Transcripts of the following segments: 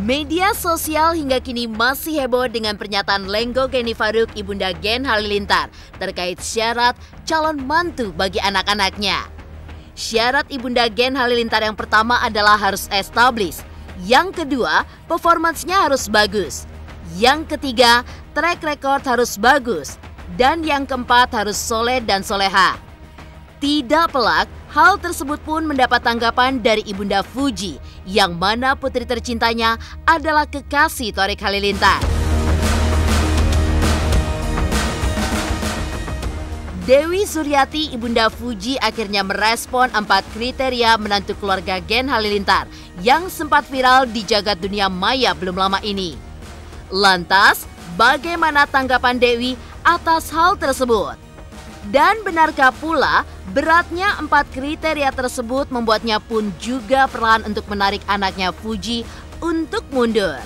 Media sosial hingga kini masih heboh dengan pernyataan Lenggo Geni Faruk Ibunda Gen Halilintar terkait syarat calon mantu bagi anak-anaknya. Syarat Ibunda Gen Halilintar yang pertama adalah harus established. Yang kedua, performance-nya harus bagus. Yang ketiga, track record harus bagus. Dan yang keempat, harus soleh dan soleha. Tidak pelak, hal tersebut pun mendapat tanggapan dari Ibunda Fuji, yang mana putri tercintanya adalah kekasih Thorik Halilintar. Dewi Suryati, Ibunda Fuji, akhirnya merespon 4 kriteria menantu keluarga Gen Halilintar yang sempat viral di jagat dunia maya belum lama ini. Lantas, bagaimana tanggapan Dewi atas hal tersebut? Dan benarkah pula beratnya 4 kriteria tersebut membuatnya pun juga perlahan untuk menarik anaknya Fuji untuk mundur?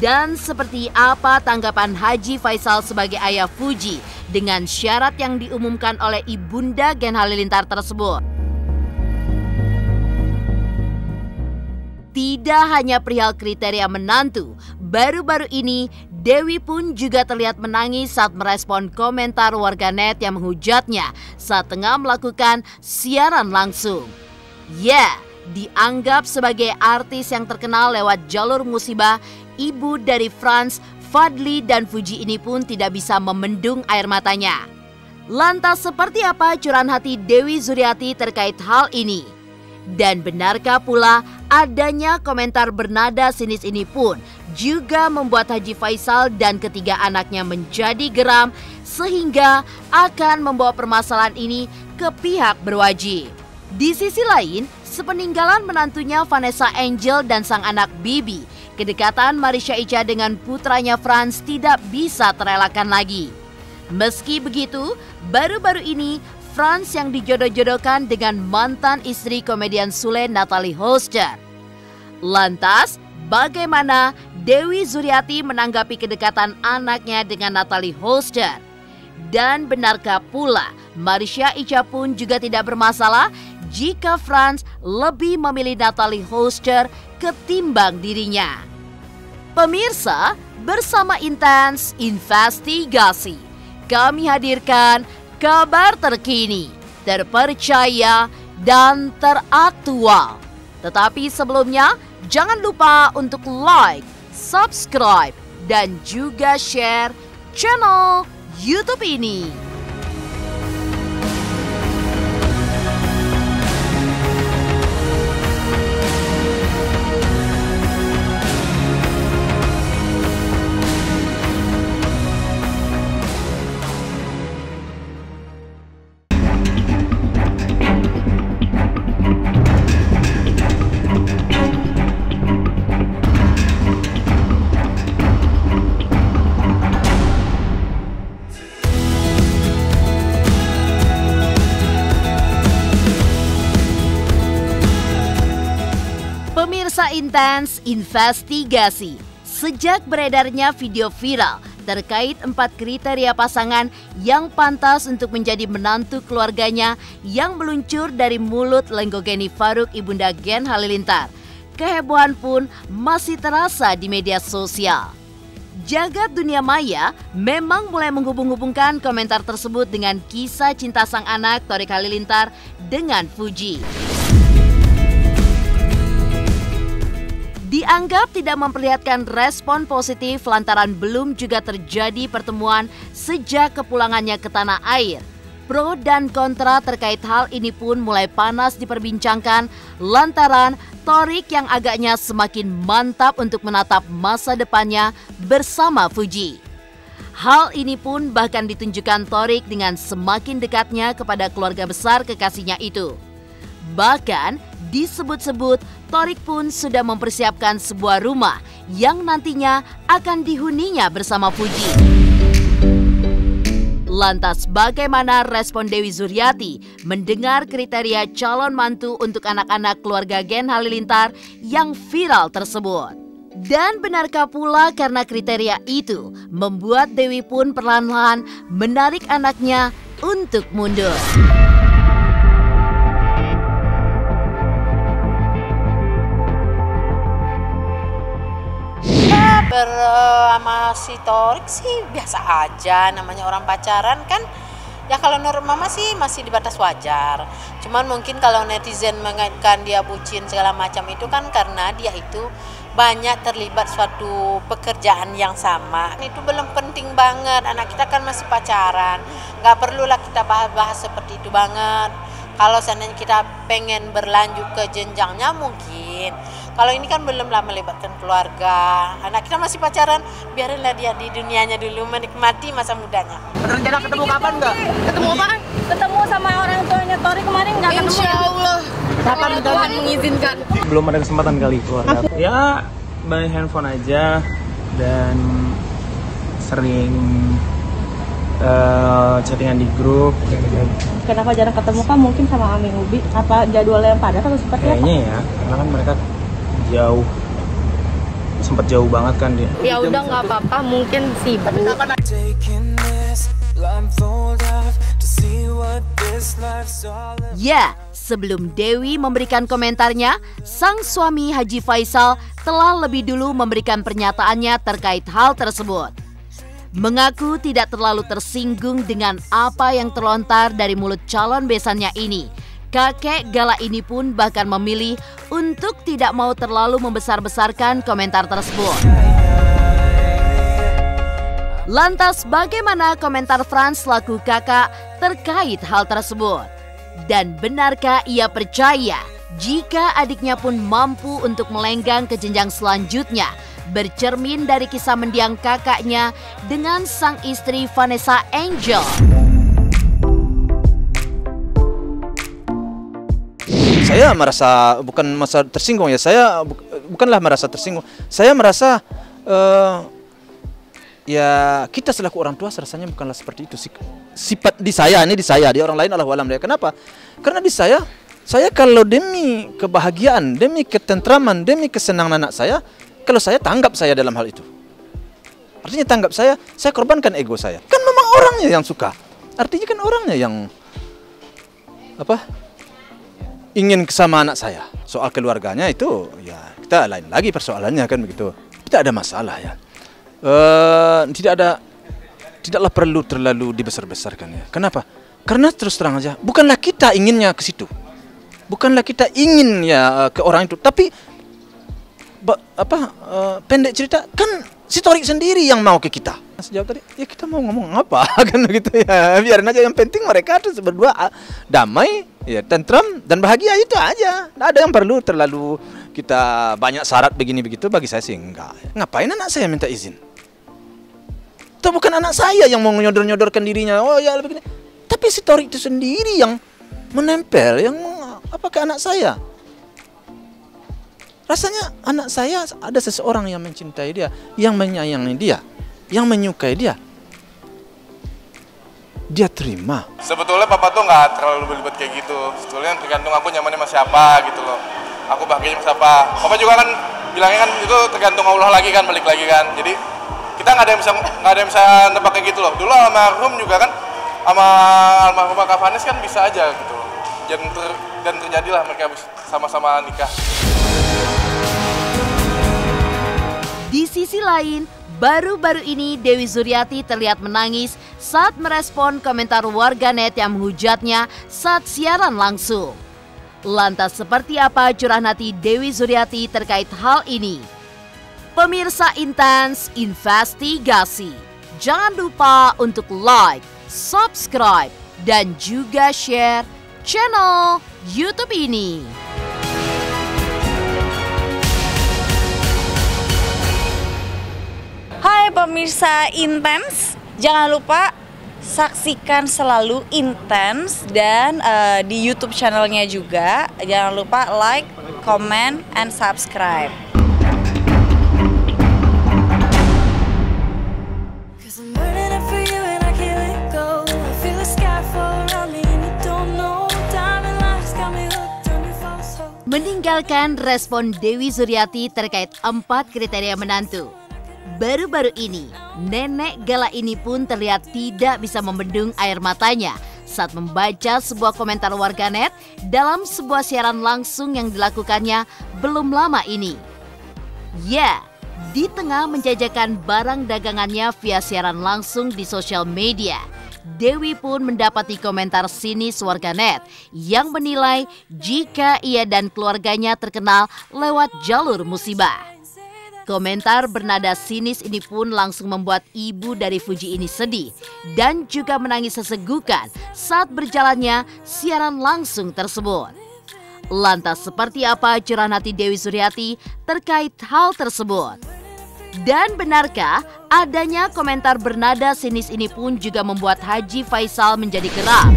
Dan seperti apa tanggapan Haji Faisal sebagai ayah Fuji dengan syarat yang diumumkan oleh Ibunda Gen Halilintar tersebut? Tidak hanya perihal kriteria menantu, baru-baru ini Dewi pun juga terlihat menangis saat merespon komentar warganet yang menghujatnya saat tengah melakukan siaran langsung. Ya, dianggap sebagai artis yang terkenal lewat jalur musibah, ibu dari Franz, Fadli, dan Fuji ini pun tidak bisa membendung air matanya. Lantas seperti apa curahan hati Dewi Suryati terkait hal ini? Dan benarkah pula adanya komentar bernada sinis ini pun juga membuat Haji Faisal dan ketiga anaknya menjadi geram sehingga akan membawa permasalahan ini ke pihak berwajib. Di sisi lain, sepeninggalan menantunya Vanessa Angel dan sang anak Bibi, kedekatan Marisha Icha dengan putranya Franz tidak bisa terelakkan lagi. Meski begitu, baru-baru ini Franz yang dijodoh-jodohkan dengan mantan istri komedian Sule, Natalie Holster. Lantas, bagaimana Dewi Suryati menanggapi kedekatan anaknya dengan Natalie Holster? Dan benarkah pula Marisha Icha pun juga tidak bermasalah jika Franz lebih memilih Natalie Holster ketimbang dirinya? Pemirsa, bersama Intens Investigasi, kami hadirkan kabar terkini, terpercaya, dan teraktual. Tetapi sebelumnya, jangan lupa untuk like, subscribe, dan juga share channel YouTube ini. Pemirsa Intens Investigasi, sejak beredarnya video viral terkait 4 kriteria pasangan yang pantas untuk menjadi menantu keluarganya yang meluncur dari mulut Lenggo Geni Faruk Ibunda Gen Halilintar, kehebohan pun masih terasa di media sosial. Jagat dunia maya memang mulai menghubung-hubungkan komentar tersebut dengan kisah cinta sang anak Thorik Halilintar dengan Fuji. Dianggap tidak memperlihatkan respon positif lantaran belum juga terjadi pertemuan sejak kepulangannya ke tanah air. Pro dan kontra terkait hal ini pun mulai panas diperbincangkan lantaran Thorik yang agaknya semakin mantap untuk menatap masa depannya bersama Fuji. Hal ini pun bahkan ditunjukkan Thorik dengan semakin dekatnya kepada keluarga besar kekasihnya itu. Bahkan disebut-sebut Thorik pun sudah mempersiapkan sebuah rumah yang nantinya akan dihuninya bersama Fuji. Lantas bagaimana respon Dewi Suryati mendengar kriteria calon mantu untuk anak-anak keluarga Gen Halilintar yang viral tersebut? Dan benarkah pula karena kriteria itu membuat Dewi pun perlahan-lahan menarik anaknya untuk mundur? sama si Torik sih biasa aja, namanya orang pacaran kan. Ya kalau menurut mama sih masih di batas wajar. Cuman mungkin kalau netizen mengaitkan dia bucin segala macam itu kan karena dia itu banyak terlibat suatu pekerjaan yang sama. Itu belum penting banget, anak kita kan masih pacaran. Nggak perlulah kita bahas-bahas seperti itu banget. Kalau seandainya kita pengen berlanjut ke jenjangnya mungkin. Kalau ini kan belum lah melibatkan keluarga. Anak kita masih pacaran, biarinlah dia di dunianya dulu menikmati masa mudanya. Rencana ketemu kapan nggak? Ketemu apaan? Ketemu sama orang tuanya Tori kemarin nggak ketemu. Insya Allah. Kapan Tuhan mengizinkan? Belum ada kesempatan kali keluar. Ya, by handphone aja dan sering chattingan di grup. Kenapa jarang ketemu kan? Mungkin sama Ami Ubi? Apa jadwalnya yang padat atau seperti apa? Kayaknya ya, karena kan mereka jauh, sempat jauh banget kan dia. Ya udah nggak apa-apa, mungkin sibuk. Ya, sebelum Dewi memberikan komentarnya, sang suami Haji Faisal telah lebih dulu memberikan pernyataannya terkait hal tersebut. Mengaku tidak terlalu tersinggung dengan apa yang terlontar dari mulut calon besannya ini. Kakek Gala ini pun bahkan memilih untuk tidak mau terlalu membesar-besarkan komentar tersebut. Lantas bagaimana komentar Frans selaku kakak terkait hal tersebut? Dan benarkah ia percaya jika adiknya pun mampu untuk melenggang ke jenjang selanjutnya, bercermin dari kisah mendiang kakaknya dengan sang istri Vanessa Angel? Saya merasa bukan masa tersinggung ya. Saya bukanlah merasa tersinggung. Saya merasa ya kita selaku orang tua rasanya bukanlah seperti itu. Sifat di saya, di orang lain Allah alam dia. Kenapa? Karena di saya kalau demi kebahagiaan, demi ketentraman, demi kesenangan anak saya, kalau saya tanggap saya dalam hal itu. Artinya tanggap saya korbankan ego saya. Kan memang orangnya yang suka. Artinya kan orangnya yang ingin sama anak saya. Soal keluarganya itu ya kita lain lagi persoalannya kan begitu. Tidak ada masalah ya. Tidaklah perlu terlalu dibesar-besarkan ya. Kenapa? Karena terus terang aja, bukanlah kita inginnya ke situ. Bukanlah kita ingin ya ke orang itu, tapi pendek cerita kan si Torik sendiri yang mau ke kita. Sejawab tadi, ya kita mau ngomong apa kan begitu ya. Biarin aja, yang penting mereka tuh berdua damai, ya tentram dan bahagia, itu aja. Nggak ada yang perlu terlalu kita banyak syarat begini begitu. Bagi saya sih enggak. Ngapain anak saya minta izin? Itu bukan anak saya yang mau nyodor-nyodorkan dirinya. Oh ya begini. Tapi si Torik itu sendiri yang menempel, yang ke anak saya. Rasanya anak saya ada seseorang yang mencintai dia, yang menyayangi dia, yang menyukai dia. Dia terima. Sebetulnya papa tuh nggak terlalu berlibat kayak gitu. Sebetulnya tergantung aku nyamannya sama siapa gitu loh. Aku bahagianya sama siapa. Papa juga kan bilangnya kan itu tergantung Allah lagi kan, balik lagi kan. Jadi kita nggak ada yang bisa nebak kayak gitu loh. Dulu almarhum juga kan sama almarhumah Kak Vanes kan bisa aja gitu loh. Dan terjadilah mereka sama-sama nikah. Di sisi lain, baru-baru ini Dewi Zuriati terlihat menangis saat merespon komentar warganet yang menghujatnya saat siaran langsung. Lantas seperti apa curahan hati Dewi Zuriati terkait hal ini? Pemirsa Intens Investigasi, jangan lupa untuk like, subscribe, dan juga share channel YouTube ini. Hai pemirsa Intens, jangan lupa saksikan selalu Intens dan di YouTube channelnya juga. Jangan lupa like, comment, and subscribe. Meninggalkan respon Dewi Zuriati terkait 4 kriteria menantu. Baru-baru ini, nenek Gala ini pun terlihat tidak bisa membendung air matanya saat membaca sebuah komentar warganet dalam sebuah siaran langsung yang dilakukannya belum lama ini. Ya, Di tengah menjajakan barang dagangannya via siaran langsung di sosial media, Dewi pun mendapati komentar sinis warganet yang menilai jika ia dan keluarganya terkenal lewat jalur musibah. Komentar bernada sinis ini pun langsung membuat ibu dari Fuji ini sedih dan juga menangis sesegukan saat berjalannya siaran langsung tersebut. Lantas seperti apa curahan hati Dewi Suryati terkait hal tersebut? Dan benarkah adanya komentar bernada sinis ini pun juga membuat Haji Faisal menjadi geram?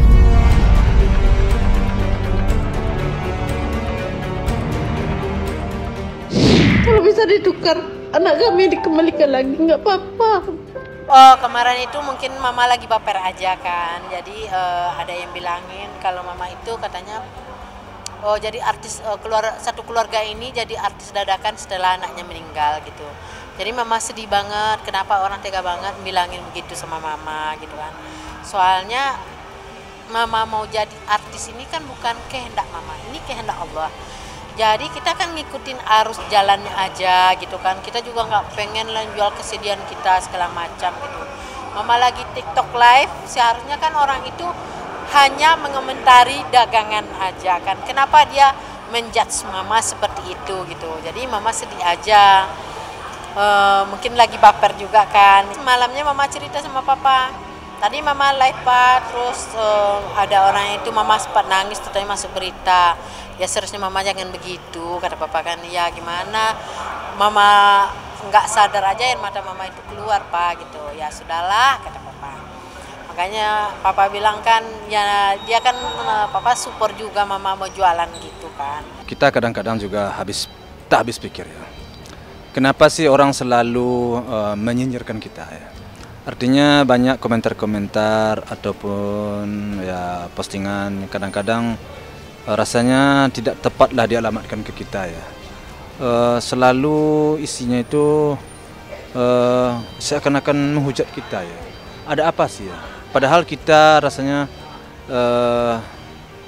Kalau bisa ditukar, anak kami dikembalikan lagi, nggak apa-apa. Oh, kemarin itu mungkin mama lagi baper aja kan. Jadi ada yang bilangin kalau mama itu katanya, oh jadi artis satu keluarga ini jadi artis dadakan setelah anaknya meninggal gitu. Jadi mama sedih banget, kenapa orang tega banget bilangin begitu sama mama gitu kan. Soalnya mama mau jadi artis ini kan bukan kehendak mama, ini kehendak Allah. Jadi kita kan ngikutin arus jalannya aja gitu kan. Kita juga nggak pengen jual kesedihan kita segala macam gitu. Mama lagi TikTok live, seharusnya kan orang itu hanya mengomentari dagangan aja kan. Kenapa dia menjudge mama seperti itu gitu. Jadi mama sedih aja. Mungkin lagi baper juga kan. Malamnya mama cerita sama papa. Tadi mama live pak, terus ada orang itu mama sempat nangis, ternyata masuk berita. Ya seharusnya mama jangan begitu, kata papa kan. Ya gimana, mama nggak sadar aja air mata mama itu keluar pak gitu. Ya sudahlah kata papa. Makanya papa bilang kan, ya dia kan papa support juga mama mau jualan gitu kan. Kita kadang-kadang juga tak habis pikir ya. Kenapa sih orang selalu menyinyirkan kita ya? Artinya banyak komentar-komentar ataupun ya postingan kadang-kadang rasanya tidak tepatlah dialamatkan ke kita ya. Selalu isinya itu seakan-akan menghujat kita ya. Ada apa sih ya? Padahal kita rasanya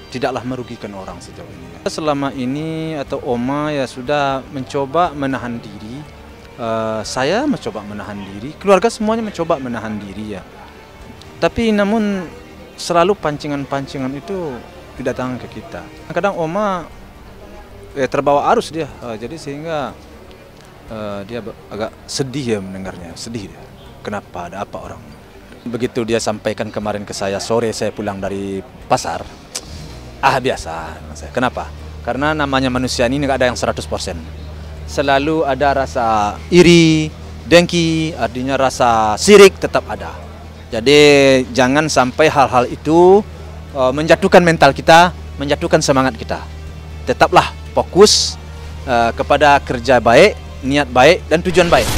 tidaklah merugikan orang sejauh ini. Selama ini atau Oma ya sudah mencoba menahan diri. Saya mencoba menahan diri, keluarga semuanya mencoba menahan diri ya. Tapi namun selalu pancingan-pancingan itu didatangkan ke kita. Kadang Oma terbawa arus dia, jadi sehingga dia agak sedih ya mendengarnya, sedih dia. Kenapa, ada apa orang? Begitu dia sampaikan kemarin ke saya, sore saya pulang dari pasar, biasa. Kenapa? Karena namanya manusia ini nggak ada yang 100%. Selalu ada rasa iri, dengki, artinya rasa sirik tetap ada. Jadi jangan sampai hal-hal itu menjatuhkan mental kita, menjatuhkan semangat kita. Tetaplah fokus kepada kerja baik, niat baik, dan tujuan baik.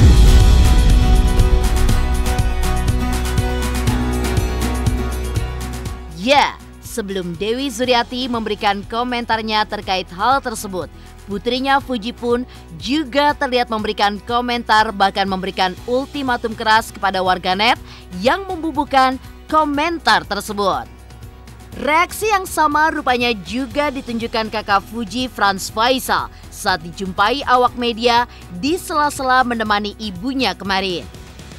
Ya, sebelum Dewi Suryati memberikan komentarnya terkait hal tersebut, putrinya Fuji pun juga terlihat memberikan komentar, bahkan memberikan ultimatum keras kepada warganet yang membubuhkan komentar tersebut. Reaksi yang sama rupanya juga ditunjukkan kakak Fuji, Franz Faisal, saat dijumpai awak media di sela-sela menemani ibunya kemarin.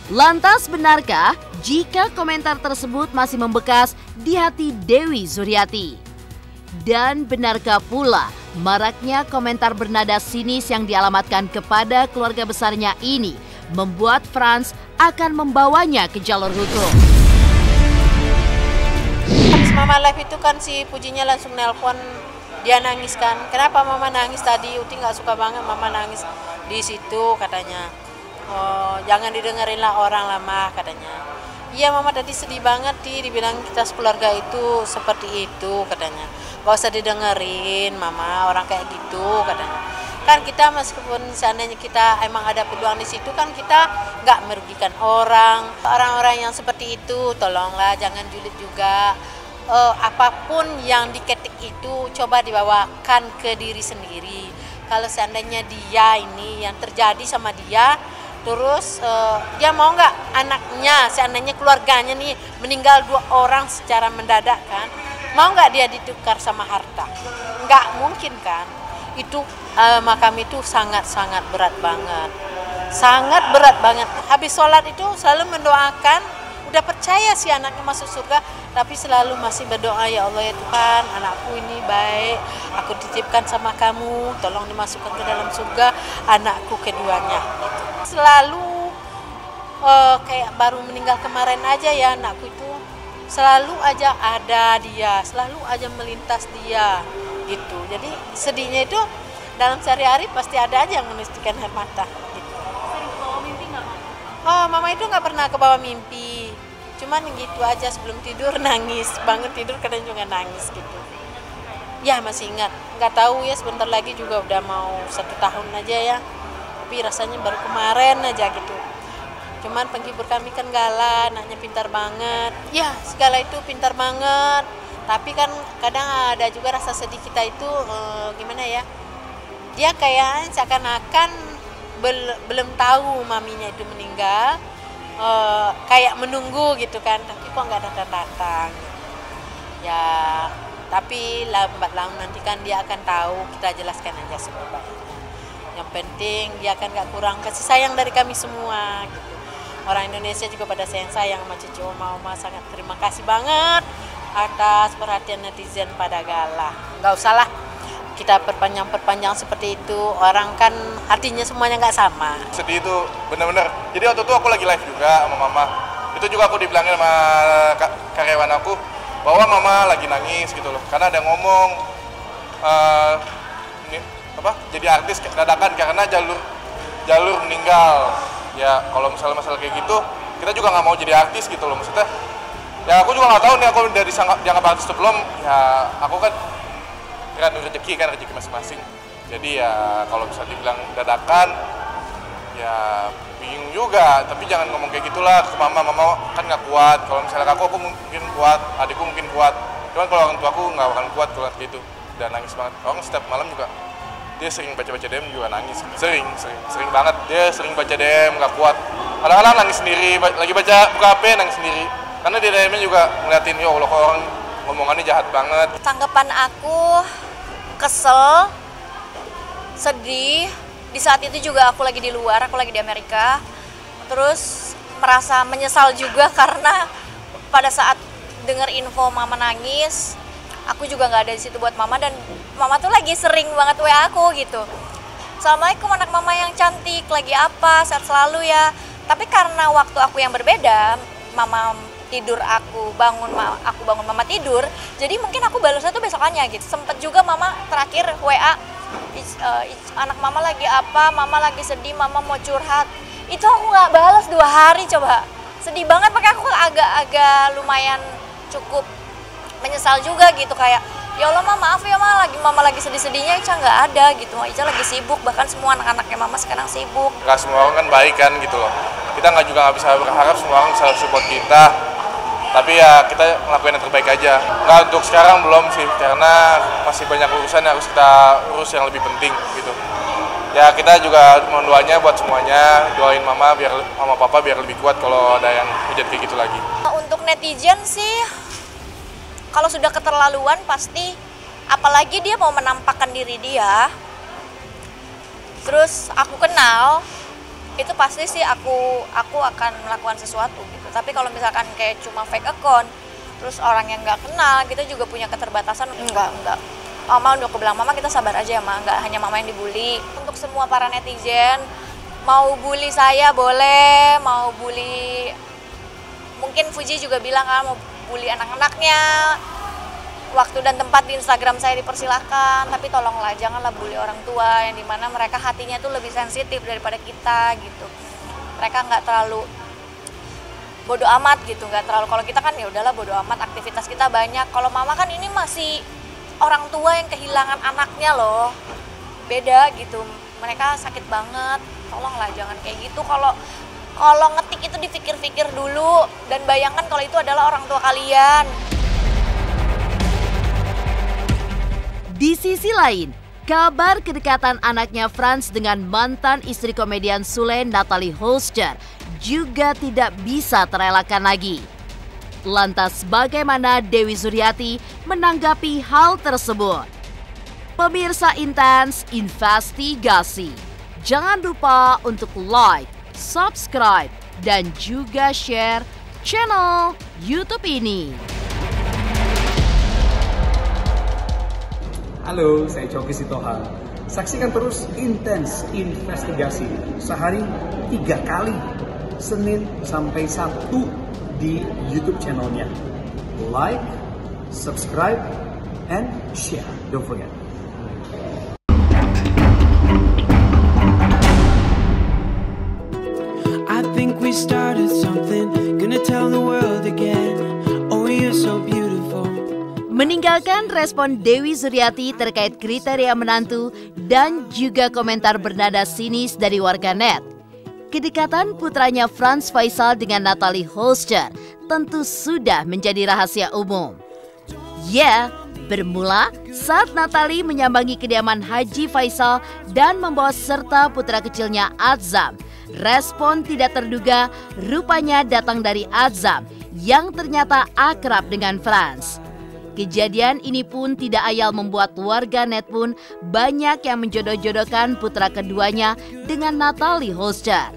Lantas benarkah jika komentar tersebut masih membekas di hati Dewi Suryati? Dan benarkah pula maraknya komentar bernada sinis yang dialamatkan kepada keluarga besarnya ini membuat Franz akan membawanya ke jalur hukum? Habis mama live itu kan si Pujinya langsung nelpon, dia nangis kan. Kenapa mama nangis tadi? Uti nggak suka banget mama nangis di situ katanya. Oh, jangan didengerin lah orang lama katanya. Iya mama tadi sedih banget dibilang kita sekeluarga itu seperti itu katanya. Gak usah didengerin mama, orang kayak gitu katanya. Kan kita meskipun seandainya kita emang ada peluang di situ kan kita nggak merugikan orang. Orang-orang yang seperti itu tolonglah jangan julid juga. Apapun yang diketik itu coba dibawakan ke diri sendiri. Kalau seandainya dia ini yang terjadi sama dia, terus dia mau nggak anaknya, seandainya keluarganya nih meninggal 2 orang secara mendadak kan, mau nggak dia ditukar sama harta? Nggak mungkin kan? Itu makam itu sangat-sangat berat banget. sangat berat banget. Habis sholat itu selalu mendoakan, udah percaya si anaknya masuk surga, tapi selalu masih berdoa, ya Allah ya Tuhan, anakku ini baik, aku titipkan sama kamu, tolong dimasukkan ke dalam surga anakku keduanya. Selalu kayak baru meninggal kemarin aja ya, anakku itu selalu aja ada dia, selalu aja melintas dia gitu. Jadi sedihnya itu dalam sehari-hari pasti ada aja yang menistikan air mata gitu. Sering kebawa mimpi nggak, Mama? Oh, Mama itu nggak pernah kebawa mimpi, cuman gitu aja sebelum tidur nangis, bangun tidur kadang juga nangis gitu. Ya masih ingat, nggak tahu ya, sebentar lagi juga udah mau 1 tahun aja ya, tapi rasanya baru kemarin aja gitu. Cuman penghibur kami kan Gala, anaknya pintar banget, ya segala itu pintar banget, tapi kan kadang ada juga rasa sedih kita itu gimana ya, dia kayak seakan-akan belum tahu maminya itu meninggal, kayak menunggu gitu kan, tapi kok nggak datang-datang. Ya, tapi lambat laun nanti kan dia akan tahu, kita jelaskan aja sebaik-baiknya. Yang penting dia akan nggak kurang kasih sayang dari kami semua gitu. Orang Indonesia juga pada sayang sama cucu Mama, sangat terima kasih banget atas perhatian netizen pada Gala. Nggak usah lah kita perpanjang seperti itu, orang kan artinya semuanya nggak sama. Sedih itu bener-bener. Jadi waktu itu aku lagi live juga sama Mama. Itu juga aku dibilangin sama karyawan aku bahwa Mama lagi nangis gitu loh. Karena ada ngomong jadi artis dadakan karena jalur meninggal. Ya kalau misalnya masalah kayak gitu, kita juga nggak mau jadi artis gitu loh, maksudnya. Ya aku juga nggak tahu nih, aku dari dianggap artis atau belum. Ya aku kan rezeki masing-masing. Jadi ya kalau bisa dibilang dadakan, ya bingung juga. Tapi jangan ngomong kayak gitulah ke Mama kan nggak kuat. Kalau misalnya aku mungkin kuat, adikku mungkin kuat. Cuman kalau orang tua aku nggak akan kuat kalau gitu. Dan nangis banget. Orang setiap malam juga dia sering baca-baca DM juga nangis. Sering banget. Dia sering baca DM nggak kuat. Kadang-kadang nangis sendiri, lagi buka HP nangis sendiri. Karena di DM-nya juga ngeliatin, ya Allah kok orang ngomongannya jahat banget. Tanggapan aku kesel, sedih. Di saat itu juga aku lagi di luar, aku lagi di Amerika. Terus merasa menyesal juga karena pada saat dengar info Mama nangis, aku juga nggak ada di situ buat Mama, dan Mama tuh lagi sering banget WA aku gitu. Assalamualaikum anak Mama yang cantik, lagi apa, sehat selalu ya. Tapi karena waktu aku yang berbeda, Mama tidur aku bangun Mama tidur, jadi mungkin aku balasnya tuh besokannya gitu. Sempet juga Mama terakhir WA, anak Mama lagi apa, Mama lagi sedih, Mama mau curhat. Itu aku nggak balas 2 hari coba. Sedih banget, makanya aku agak lumayan cukup menyesal juga gitu, kayak ya Allah maaf ya Mama lagi sedih-sedihnya, Ica nggak ada gitu, Ica lagi sibuk, bahkan semua anak-anaknya Mama sekarang sibuk. Nggak semua orang kan baik kan gitu loh, kita nggak bisa berharap semua orang bisa support kita, tapi ya kita ngelakuin yang terbaik aja. Nggak, untuk sekarang belum sih, karena masih banyak urusan yang harus kita urus yang lebih penting gitu. Ya kita juga mohon doanya buat semuanya, doain Mama Papa biar lebih kuat kalau ada yang kejadian kayak gitu lagi. Untuk netizen sih, kalau sudah keterlaluan pasti, apalagi dia mau menampakkan diri dia, terus aku kenal, itu pasti sih aku akan melakukan sesuatu gitu. Tapi kalau misalkan kayak cuma fake account, terus orang yang nggak kenal, kita juga punya keterbatasan. Enggak. Mama udah aku bilang, Mama kita sabar aja ya Ma, nggak hanya Mama yang dibully. Untuk semua para netizen, mau bully saya boleh, mau bully, mungkin Fuji juga bilang kan mau bully anak-anaknya, waktu dan tempat di Instagram saya dipersilahkan, tapi tolonglah janganlah bully orang tua yang dimana mereka hatinya tuh lebih sensitif daripada kita gitu. Mereka nggak terlalu bodo amat gitu, nggak terlalu, kalau kita kan ya udahlah bodo amat, aktivitas kita banyak. Kalau Mama kan ini masih orang tua yang kehilangan anaknya loh, beda gitu, mereka sakit banget. Tolonglah jangan kayak gitu. Kalau ngetik itu dipikir-pikir dulu, dan bayangkan kalau itu adalah orang tua kalian. Di sisi lain, kabar kedekatan anaknya Franz dengan mantan istri komedian Sule, Natalie Holster, juga tidak bisa terelakkan lagi. Lantas bagaimana Dewi Suryati menanggapi hal tersebut? Pemirsa Intens investigasi. Jangan lupa untuk like, subscribe, dan juga share channel YouTube ini. Halo, saya Coki Sitohang. Saksikan terus Intens Investigasi sehari 3 kali, Senin sampai Sabtu di YouTube channelnya. Like, subscribe, and share. Don't forget. I think we started something, gonna tell the world again. Oh, you're so beautiful. Meninggalkan respon Dewi Zuriati terkait kriteria menantu dan juga komentar bernada sinis dari warganet, kedekatan putranya Franz Faisal dengan Natalie Holster tentu sudah menjadi rahasia umum. Ya, bermula saat Natalie menyambangi kediaman Haji Faisal dan membawa serta putra kecilnya Azam. Respon tidak terduga rupanya datang dari Azam yang ternyata akrab dengan Franz. Kejadian ini pun tidak ayal membuat warganet pun banyak yang menjodoh-jodohkan putra keduanya dengan Natalie Holster.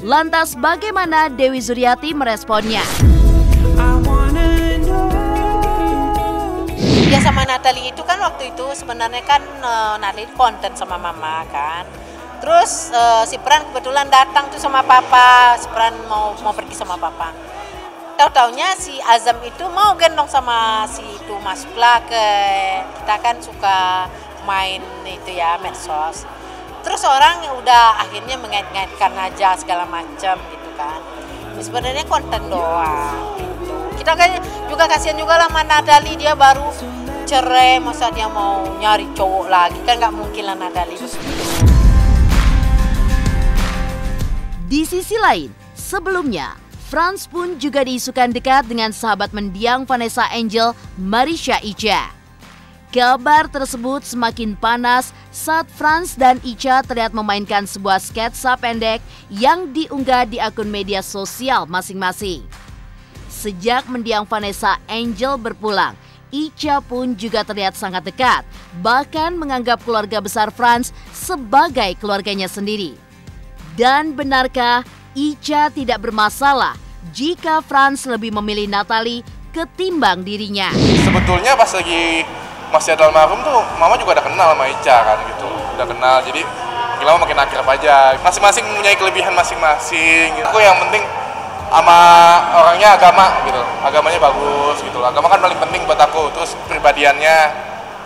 Lantas bagaimana Dewi Zuriati meresponnya? Ya sama Natalie itu kan waktu itu sebenarnya kan Natalie konten sama mama kan. Terus si Pran kebetulan datang tuh sama papa, si Pran mau pergi sama papa. Tahu-taunya si Azam itu mau gendong sama si itu masuklah ke, kita kan suka main itu ya medsos. Terus orang udah akhirnya mengait-ngaitkan aja segala macam gitu kan. Sebenarnya konten doang gitu. Kita kan juga kasihan juga lah sama Natalie, dia baru cerai, masa dia mau nyari cowok lagi, kan nggak mungkin lah Natalie. Di sisi lain, sebelumnya Franz pun juga diisukan dekat dengan sahabat mendiang Vanessa Angel, Marisha Icha. Kabar tersebut semakin panas saat Franz dan Icha terlihat memainkan sebuah sketsa pendek yang diunggah di akun media sosial masing-masing. Sejak mendiang Vanessa Angel berpulang, Icha pun juga terlihat sangat dekat, bahkan menganggap keluarga besar Franz sebagai keluarganya sendiri. Dan benarkah Icha tidak bermasalah jika Franz lebih memilih Natalie ketimbang dirinya? Sebetulnya pas lagi masih ada almarhum tuh, mama juga udah kenal sama Icha kan gitu. Udah kenal, jadi makin lama makin akrab aja. Masing-masing mempunyai kelebihan masing-masing. Aku yang penting sama orangnya agama gitu. Agamanya bagus gitu. Agama kan paling penting buat aku. Terus pribadiannya.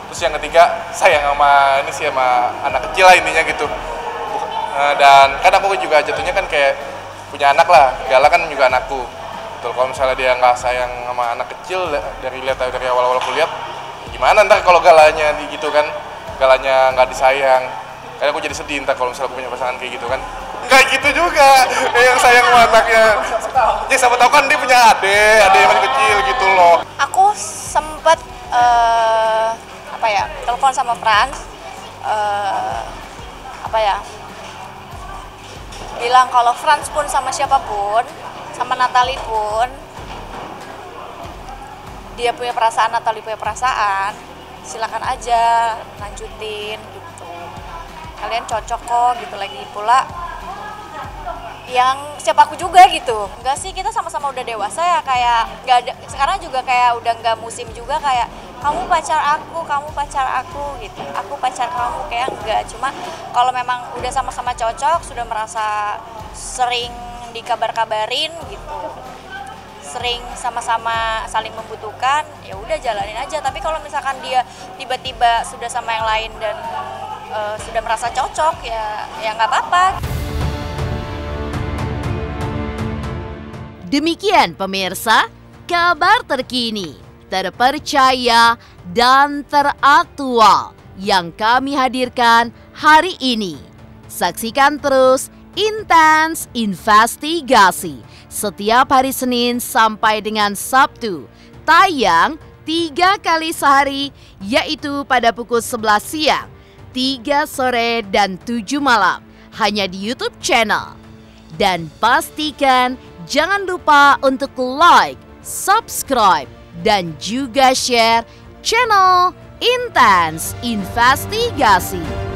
Terus yang ketiga, sayang sama ini sih sama anak kecil lah intinya gitu. Dan kan aku juga jatuhnya kan kayak punya anak lah, Gala kan juga anakku. Betul, kalau misalnya dia nggak sayang sama anak kecil dari awal-awal aku lihat, gimana ntar kalau Galanya gitu kan, Galanya nggak disayang. Kayak aku jadi sedih ntar kalau misalnya aku punya pasangan kayak gitu kan. Nggak gitu juga, yang sayang sama anaknya. Ya siapa tahu kan dia punya adik yang masih kecil gitu loh. Aku sempet telepon sama Franz, bilang kalau Franz pun sama siapapun, sama Natalie pun, dia punya perasaan, Natalie punya perasaan, silakan aja lanjutin gitu. Kalian cocok kok gitu, lagi pula yang siapa aku juga gitu. Enggak sih, kita sama-sama udah dewasa ya, kayak nggak ada, sekarang juga kayak udah nggak musim juga kayak kamu pacar aku gitu, aku pacar kamu, kayak enggak. Cuma kalau memang udah sama-sama cocok, sudah merasa sering dikabar-kabarin gitu, sering sama-sama saling membutuhkan, ya udah jalanin aja. Tapi kalau misalkan dia tiba-tiba sudah sama yang lain dan sudah merasa cocok, ya nggak apa-apa. Demikian pemirsa, kabar terkini, terpercaya, dan teraktual yang kami hadirkan hari ini. Saksikan terus Intens Investigasi setiap hari Senin sampai dengan Sabtu. Tayang 3 kali sehari, yaitu pada pukul 11 siang, 3 sore, dan 7 malam. Hanya di YouTube channel. Dan pastikan jangan lupa untuk like, subscribe, dan juga share channel Intens Investigasi.